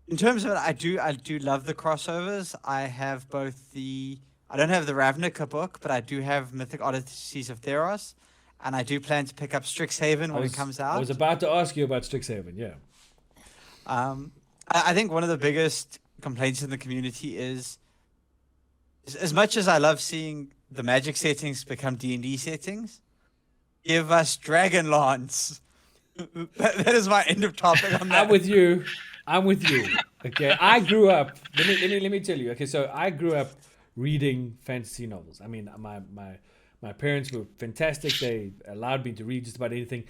In terms of it, I do love the crossovers. I have I don't have the Ravnica book, but I do have Mythic Odysseys of Theros, and I do plan to pick up Strixhaven when it comes out. I was about to ask you about Strixhaven, yeah. I think one of the biggest complaints in the community is as much as I love seeing the Magic settings become D&D settings, give us Dragonlance. That is my end of topic on that. I'm with you. Okay, I grew up. Let me tell you. Okay, so I grew up reading fantasy novels. I mean, my parents were fantastic. They allowed me to read just about anything.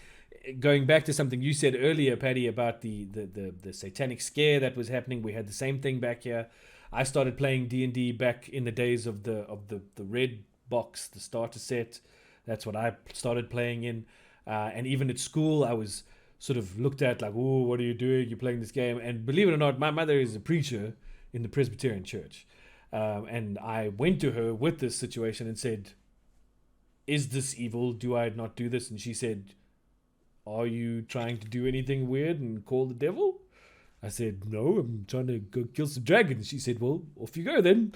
Going back to something you said earlier, Paddy, about the satanic scare that was happening, we had the same thing back here. I started playing D&D back in the days of the red box, the starter set. That's what I started playing in. And even at school, I was sort of looked at like, oh, what are you doing? You're playing this game. And believe it or not, my mother is a preacher in the Presbyterian church. And I went to her with this situation and said, is this evil? Do I not do this? And she said, are you trying to do anything weird and call the devil? I said, no, I'm trying to go kill some dragons. She said, well, off you go then.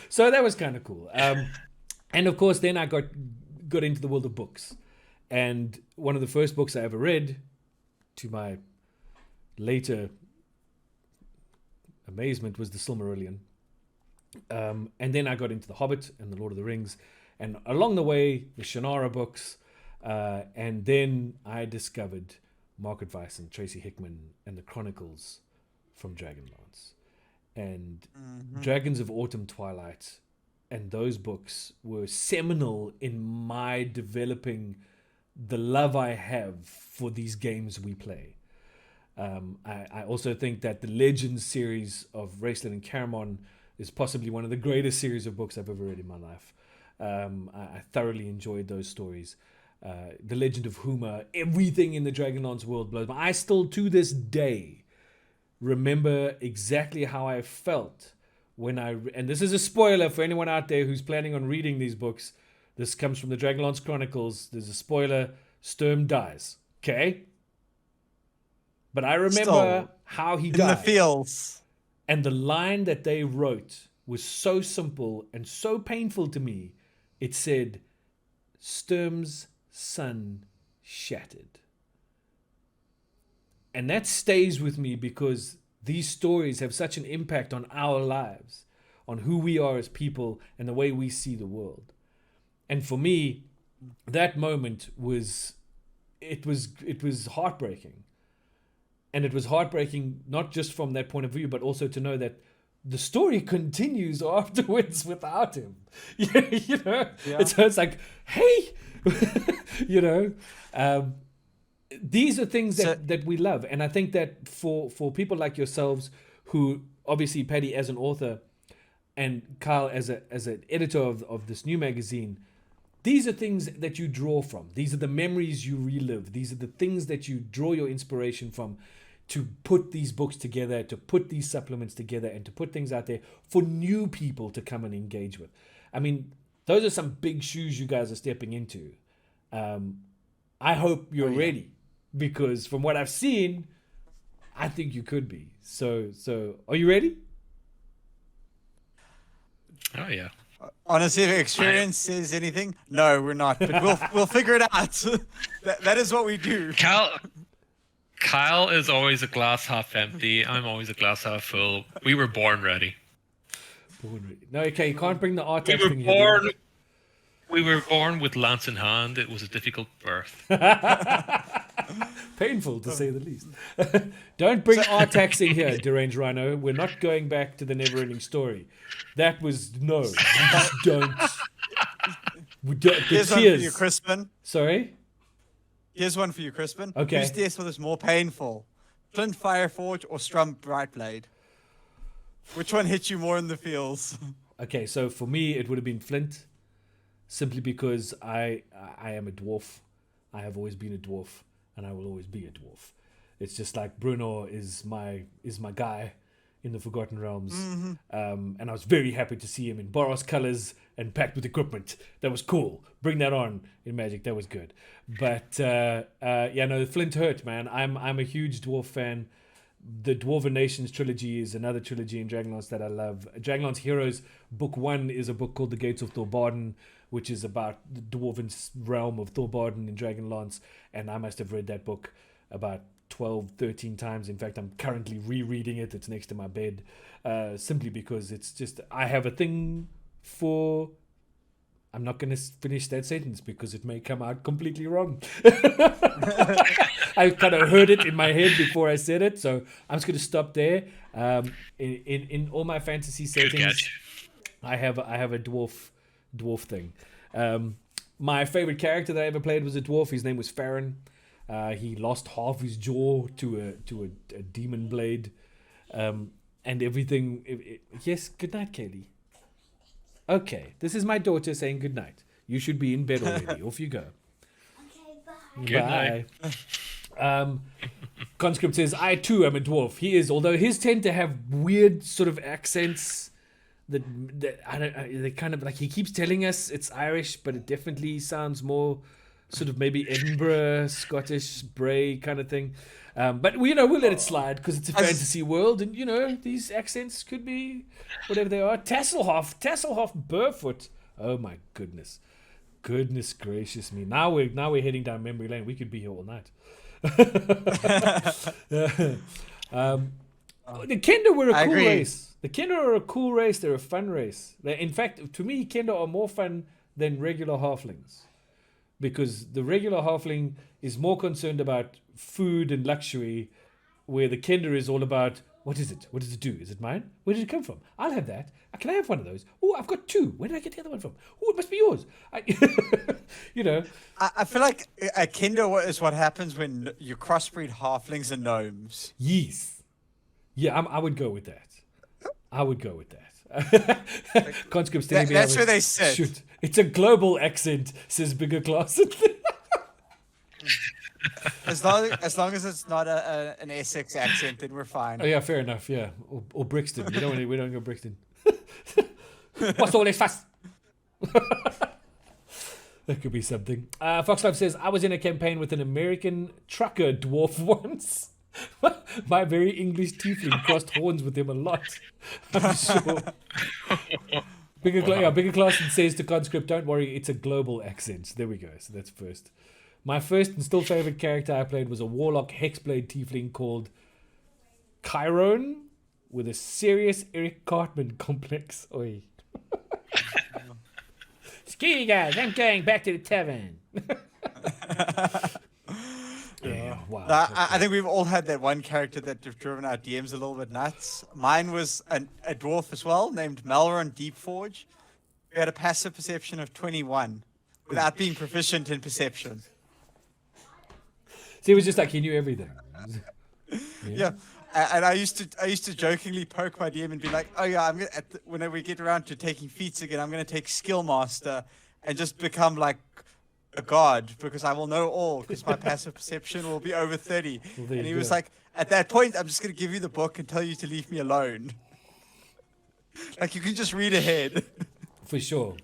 So that was kind of cool. And of course, then I got into the world of books. And one of the first books I ever read, to my later amazement, was The Silmarillion. And then I got into The Hobbit and The Lord of the Rings. And along the way, the Shannara books. And then I discovered Margaret Weiss and Tracy Hickman and the Chronicles from Dragonlance. And Dragons of Autumn Twilight. And those books were seminal in my developing the love I have for these games we play. I also think that the Legends series of Raceland and Caramon is possibly one of the greatest series of books I've ever read in my life. I thoroughly enjoyed those stories. The Legend of Huma, everything in the Dragonlance world blows. I still, to this day, remember exactly how I felt when and this is a spoiler for anyone out there who's planning on reading these books. This comes from the Dragonlance Chronicles. There's a spoiler. Sturm dies. Okay? But I remember how he died. In the fields. And the line that they wrote was so simple and so painful to me. It said, Sturm's sun shattered. And that stays with me because these stories have such an impact on our lives, on who we are as people and the way we see the world. And for me, that moment was heartbreaking. And it was heartbreaking not just from that point of view, but also to know that the story continues afterwards without him. You know? Yeah. It's like, hey, you know, these are things that we love. And I think that for people like yourselves, who obviously Paddy as an author and Kyle as an editor of this new magazine, these are things that you draw from. These are the memories you relive. These are the things that you draw your inspiration from to put these books together, to put these supplements together, and to put things out there for new people to come and engage with. I mean, those are some big shoes you guys are stepping into. I hope you're ready, because from what I've seen, I think you could be. So are you ready? Oh, yeah. Honestly, if experience says anything, no, we're not. But we'll figure it out. that is what we do. Kyle is always a glass half empty. I'm always a glass half full. We were born ready. No, okay, you can't bring the We Artax were thing here. born. We were born with lance in hand. It was a difficult birth. Painful, to say the least. Don't bring Artax in here, Deranged Rhino. We're not going back to the never-ending story. That was... No, we just don't. We don't. Here's one for you, Crispin. Sorry? Here's one for you, Crispin. Okay. Whose death was more painful? Flint Fireforge or Strum Brightblade? Which one hit you more in the feels? Okay, so for me, it would have been Flint. Simply because I am a dwarf. I have always been a dwarf. And I will always be a dwarf. It's just like Bruno is my guy in the Forgotten Realms. And I was very happy to see him in Boros colors and packed with equipment. That was cool. Bring that on in Magic. That was good. But Flint hurt, man. I'm a huge dwarf fan. The Dwarven Nations trilogy is another trilogy in Dragonlance that I love. Dragonlance Heroes Book 1 is a book called The Gates of Thorbarden, which is about the dwarven realm of Thorbarden in Dragonlance. And I must have read that book about 12, 13 times. In fact, I'm currently rereading it. It's next to my bed. Simply because it's just, I have a thing for... I'm not going to finish that sentence because it may come out completely wrong. I kind of heard it in my head before I said it, so I'm just going to stop there. In all my fantasy settings, I have a dwarf thing. My favorite character that I ever played was a dwarf. His name was Farron. He lost half his jaw to a demon blade, and everything. Yes, good night, Kaylee. Okay, this is my daughter saying good night. You should be in bed already. Off you go. Good night. Conscript says, I too am a dwarf. He is, although his tend to have weird sort of accents that they kind of like, he keeps telling us it's Irish, but it definitely sounds more sort of maybe Edinburgh, Scottish, Bray kind of thing. But we'll let it slide because it's a fantasy world, and these accents could be whatever they are. Tasselhoff, Burfoot. Oh my goodness gracious me! Now we're heading down memory lane. We could be here all night. The Kenda were a cool race. The Kenda are a cool race. They're a fun race. In fact, to me, Kenda are more fun than regular halflings, because the regular halfling is more concerned about food and luxury, where the Kenda is all about, what is it? What does it do? Is it mine? Where did it come from? I'll have that. Can I have one of those? Oh, I've got two. Where did I get the other one from? Oh, it must be yours. I feel like a Kenda is what happens when you crossbreed halflings and gnomes. Yes. Yeah, I would go with that. Conscripts telling me that's where they sit. Shoot. It's a global accent, says Bigger Class. As long as it's not an Essex accent, then we're fine. Oh yeah, fair enough. Yeah, or Brixton. We don't go Brixton. What's all this fuss? That could be something. Foxlife says, I was in a campaign with an American trucker dwarf once. My very English tiefling crossed horns with him a lot, I'm sure. Bigger Class says to Conscript, don't worry, it's a global accent. There we go. So that's first. My first and still favorite character I played was a warlock hexblade tiefling called Chiron with a serious Eric Cartman complex. Oi. Screw you guys, I'm going back to the tavern. Yeah, wow. I think we've all had that one character that have driven our DMs a little bit nuts. Mine was a dwarf as well, named Malron Deepforge. He had a passive perception of 21 without being proficient in perception. So he was just like, he knew everything. Yeah. And I used to jokingly poke my DM and be like, oh yeah, whenever we get around to taking feats again, I'm going to take Skill Master and just become like a god, because I will know all, because my passive perception will be over 30. Well, and he was like, at that point, I'm just going to give you the book and tell you to leave me alone. Like, you can just read ahead. For sure.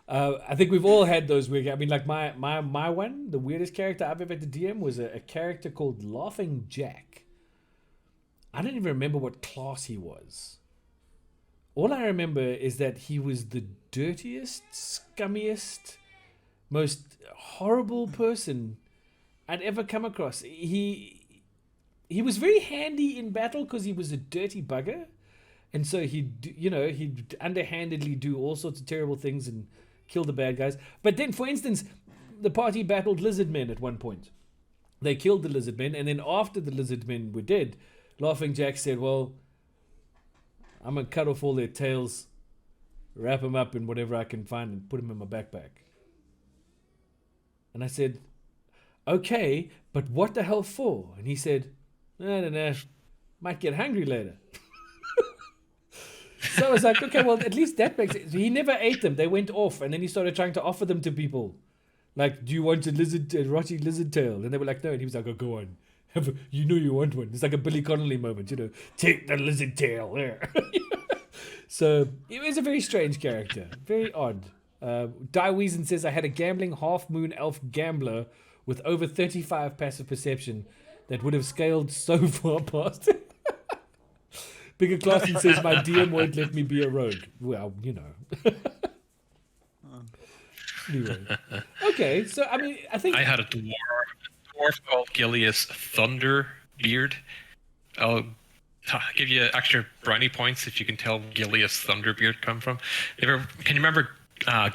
I think we've all had those weird. I mean, like my one, the weirdest character I've ever had to DM was a character called Laughing Jack. I don't even remember what class he was. All I remember is that he was the dirtiest, scummiest, most horrible person I'd ever come across. He was very handy in battle because he was a dirty bugger, And so he'd underhandedly do all sorts of terrible things and kill the bad guys. But then, for instance, the party battled lizard men at one point. They killed the lizard men, and then after the lizard men were dead, Laughing Jack said, well, I'm going to cut off all their tails, wrap them up in whatever I can find, and put them in my backpack. And I said, okay, but what the hell for? And he said, I don't know, might get hungry later. So I was like, okay, well, at least that makes sense. He never ate them. They went off, and then he started trying to offer them to people. Like, do you want a rotty lizard tail? And they were like, no. And he was like, oh, go on. You know you want one. It's like a Billy Connolly moment, take the lizard tail there. So it was a very strange character. Very odd. Die Weason says, I had a gambling half-moon elf gambler with over 35 passive perception that would have scaled so far past it. Bigger Clausen says, my DM won't let me be a rogue. Well, Anyway. Okay, so, I mean, I think... I had a dwarf called Gilius Thunderbeard. I'll give you extra brownie points if you can tell Gilius Thunderbeard come from. Can you remember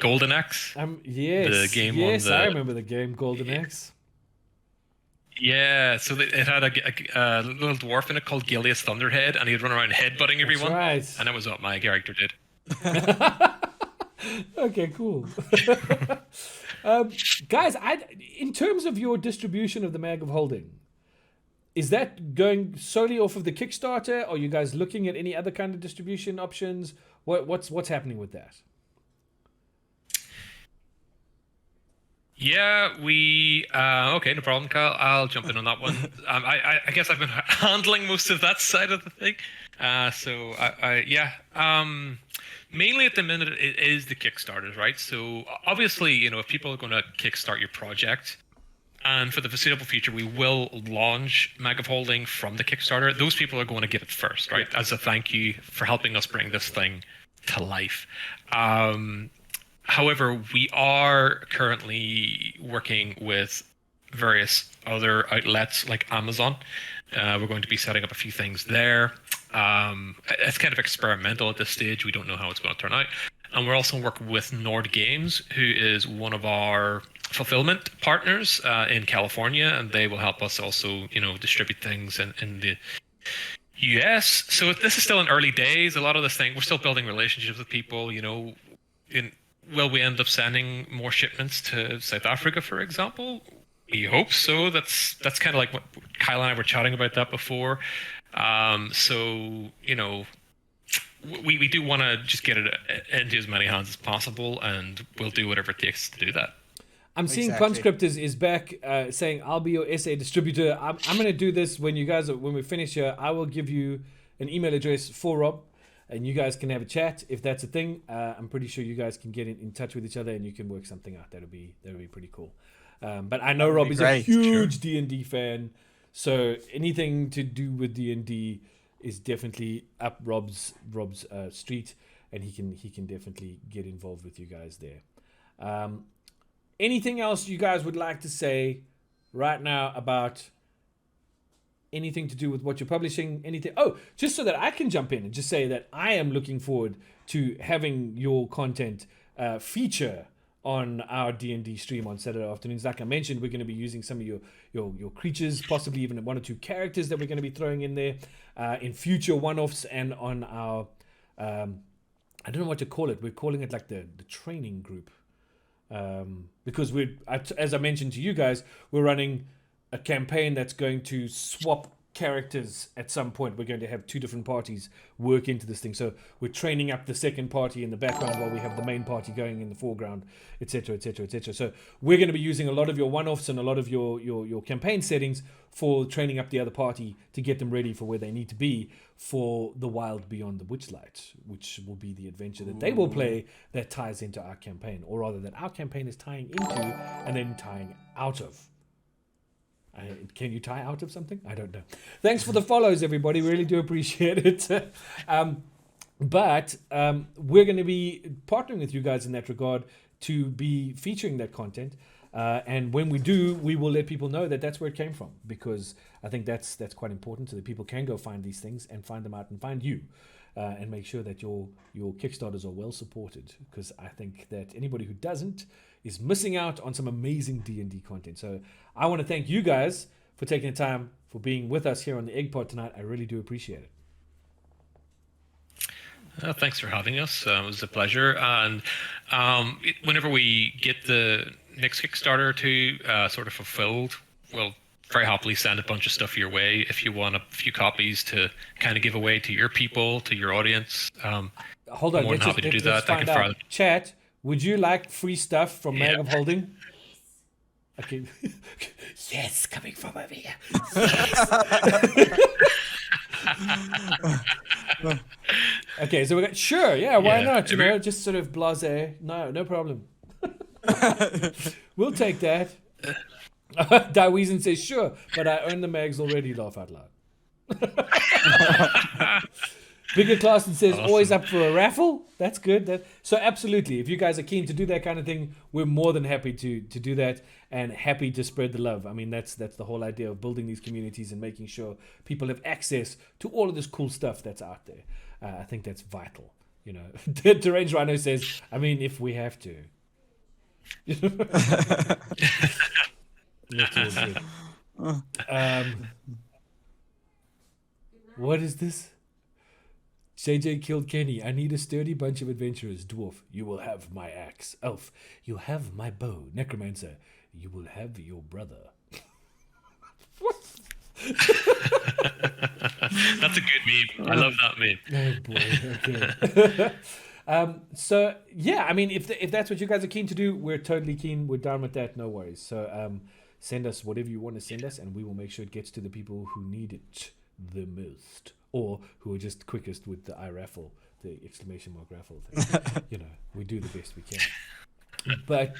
Golden Axe? Yes. The game yes, I remember the game Golden Axe. Yeah, so it had a little dwarf in it called Gilius Thunderhead, and he'd run around headbutting everyone. That's right. And that was what my character did. Okay, cool. Guys, in terms of your distribution of the Mag of Holding, is that going solely off of the Kickstarter? Are you guys looking at any other kind of distribution options? What's happening with that? Yeah, okay, no problem, Kyle. I'll jump in on that one. I guess I've been handling most of that side of the thing. Mainly at the minute it is the Kickstarters, right? So obviously, if people are going to kickstart your project, and for the foreseeable future, we will launch Mag of Holding from the Kickstarter. Those people are going to get it first, right? As a thank you for helping us bring this thing to life. However, we are currently working with various other outlets like Amazon. We're going to be setting up a few things there. It's kind of experimental at this stage. We don't know how it's going to turn out. And we're also working with Nord Games, who is one of our fulfillment partners in California, and they will help us also, distribute things in the US. So this is still in early days. A lot of this thing, we're still building relationships with people, will we end up sending more shipments to South Africa, for example? We hope so. That's kind of like what Kyle and I were chatting about that before. We do want to just get it into as many hands as possible, and we'll do whatever it takes to do that. I'm seeing Conscript is back saying, I'll be your SA distributor. I'm going to do this when we finish here. I will give you an email address for Rob, and you guys can have a chat if that's a thing. I'm pretty sure you guys can get in touch with each other, and you can work something out. That'll be pretty cool. But I know Rob is a huge D&D fan, so anything to do with D&D is definitely up Rob's street, and he can definitely get involved with you guys there. Anything else you guys would like to say right now about anything to do with what you're publishing? Anything? Oh, just so that I can jump in and just say that I am looking forward to having your content feature on our D&D stream on Saturday afternoons. Like I mentioned, we're going to be using some of your creatures, possibly even one or two characters that we're going to be throwing in there in future one-offs, and on our I don't know what to call it. We're calling it like the training group, because as I mentioned to you guys, we're running a campaign that's going to swap characters at some point. We're going to have two different parties work into this thing. So we're training up the second party in the background while we have the main party going in the foreground, etc., etc., etc. So we're going to be using a lot of your one-offs and a lot of your campaign settings for training up the other party to get them ready for where they need to be for the Wild Beyond the Witchlight, which will be the adventure that they will play that ties into our campaign, or rather that our campaign is tying into and then tying out of. Can you tie out of something? I don't know. Thanks for the follows, everybody. Really do appreciate it. But we're going to be partnering with you guys in that regard to be featuring that content. And when we do, we will let people know that that's where it came from, because I think that's quite important, so that people can go find these things and find them out and find you. and make sure that your Kickstarters are well supported, because I think that anybody who doesn't is missing out on some amazing D&D content. So I want to thank you guys for taking the time, for being with us here on the EGGPod tonight. I really do appreciate it. Thanks for having us. It was a pleasure. And whenever we get the next Kickstarter to sort of fulfilled, we'll very happily send a bunch of stuff your way. If you want a few copies to kind of give away to your people, to your audience, Hold on, more than happy to do that. Find out. Chat, would you like free stuff from Mag of Holding? Okay. Yes, coming from over here. Okay, so we got why not? You know, just sort of blasé. No problem. We'll take that. Daweezen says sure, but I own the mags already. Laugh out loud. Bigger Clausen says always up for a raffle. That's good. So absolutely, if you guys are keen to do that kind of thing, we're more than happy to do that, and happy to spread the love. I mean, that's the whole idea of building these communities and making sure people have access to all of this cool stuff that's out there. I think that's vital. You know, Deranged Rhino says, I mean, if we have to. That's all good. What is this? JJ killed Kenny. I need a sturdy bunch of adventurers. Dwarf, you will have my axe. Elf, you have my bow. Necromancer, you will have your brother. That's a good meme. I love that meme. Oh boy. Okay. So yeah, I mean, if that's what you guys are keen to do, we're totally keen. We're down with that. No worries. So send us whatever you want to send us, and we will make sure it gets to the people who need it the most, or who are just quickest with the iRaffle, the exclamation mark raffle thing. You know, we do the best we can. But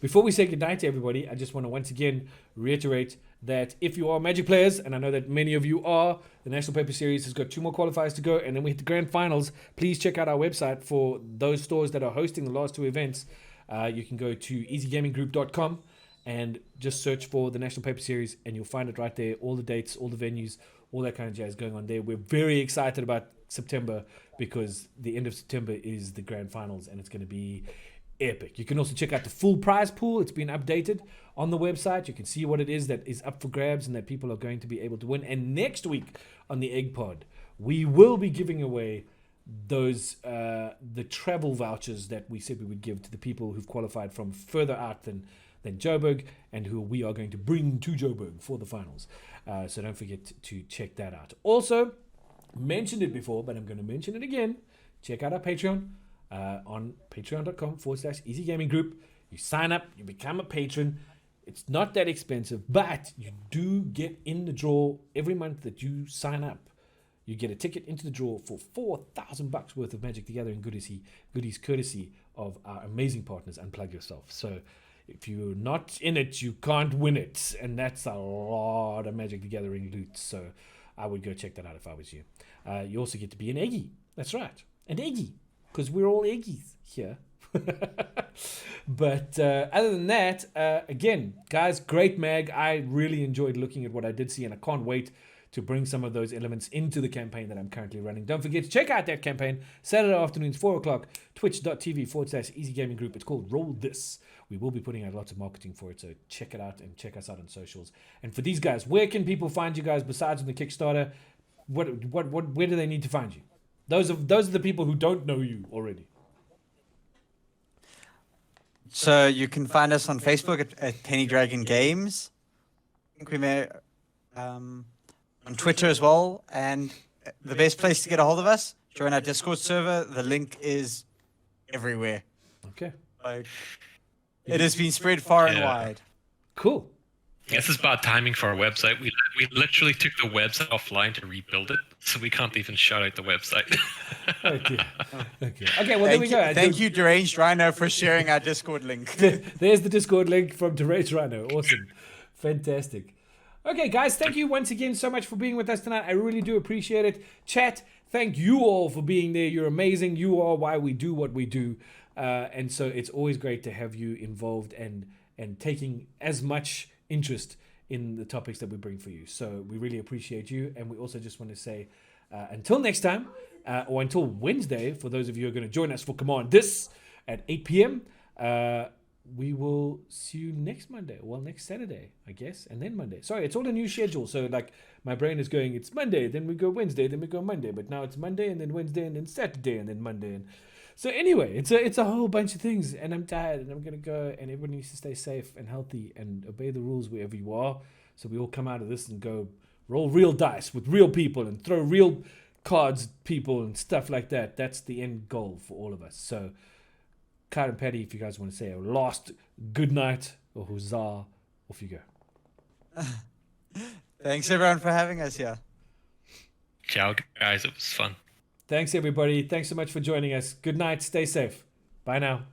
before we say goodnight to everybody, I just want to once again reiterate that if you are Magic players, and I know that many of you are, the National Paper Series has got 2 more qualifiers to go, and then we hit the grand finals. Please check out our website for those stores that are hosting the last 2 events. You can go to easygaminggroup.com and just search for the National Paper Series, and you'll find it right there. All the dates, all the venues, all that kind of jazz going on there. We're very excited about September, because the end of September is the grand finals, and it's going to be epic. You can also check out the full prize pool. It's been updated on the website. You can see what it is that is up for grabs and that people are going to be able to win. And next week on the EGGPod, we will be giving away those the travel vouchers that we said we would give to the people who've qualified from further out than Joburg, and who we are going to bring to Joburg for the finals. So don't forget to check that out. Also, mentioned it before, but I'm going to mention it again. Check out our Patreon on patreon.com/easygaminggroup. You sign up, you become a patron. It's not that expensive, but you do get in the draw every month that you sign up. You get a ticket into the draw for $4,000 worth of Magic the Gathering goodies courtesy of our amazing partners, Unplug Yourself. So if you're not in it, you can't win it. And that's a lot of Magic the Gathering loot. So I would go check that out if I was you. You also get to be an Eggie. That's right. An Eggie. Because we're all Eggies here. But other than that, again, guys, great mag. I really enjoyed looking at what I did see, and I can't wait to bring some of those elements into the campaign that I'm currently running. Don't forget to check out that campaign, Saturday afternoons, 4 o'clock, twitch.tv/easygaminggroup. It's called Roll This. We will be putting out lots of marketing for it, so check it out and check us out on socials. And for these guys, where can people find you guys besides on the Kickstarter? Where do they need to find you? Those are the people who don't know you already. So you can find us on Facebook at Penny Dragon Games. I think we may on Twitter as well. And the best place to get a hold of us, join our Discord server. The link is everywhere. Okay. Like, it has been spread far and wide. Cool. This is bad timing for our website. We literally took the website offline to rebuild it, so we can't even shout out the website. Okay. Well, there we go. Thank you, Deranged Rhino, for sharing our Discord link. There's the Discord link from Deranged Rhino. Awesome. Fantastic. Okay, guys, thank you once again so much for being with us tonight. I really do appreciate it. Chat, thank you all for being there. You're amazing. You are why we do what we do. And so it's always great to have you involved and taking as much interest in the topics that we bring for you. So we really appreciate you. And we also just want to say, until next time, or until Wednesday, for those of you who are going to join us for Command This at 8 p.m., we will see you next Monday. Well, next Saturday, I guess, and then Monday. Sorry, it's all a new schedule. So, like, my brain is going, it's Monday, then we go Wednesday, then we go Monday. But now it's Monday, and then Wednesday, and then Saturday, and then Monday. And so anyway, it's a whole bunch of things, and I'm tired, and I'm going to go, and everybody needs to stay safe and healthy and obey the rules wherever you are. So we all come out of this and go roll real dice with real people and throw real cards at people and stuff like that. That's the end goal for all of us. So, Kyle and Patty, if you guys want to say a last good night or huzzah, off you go. Thanks everyone for having us here. Ciao, guys. It was fun. Thanks, everybody. Thanks so much for joining us. Good night. Stay safe. Bye now.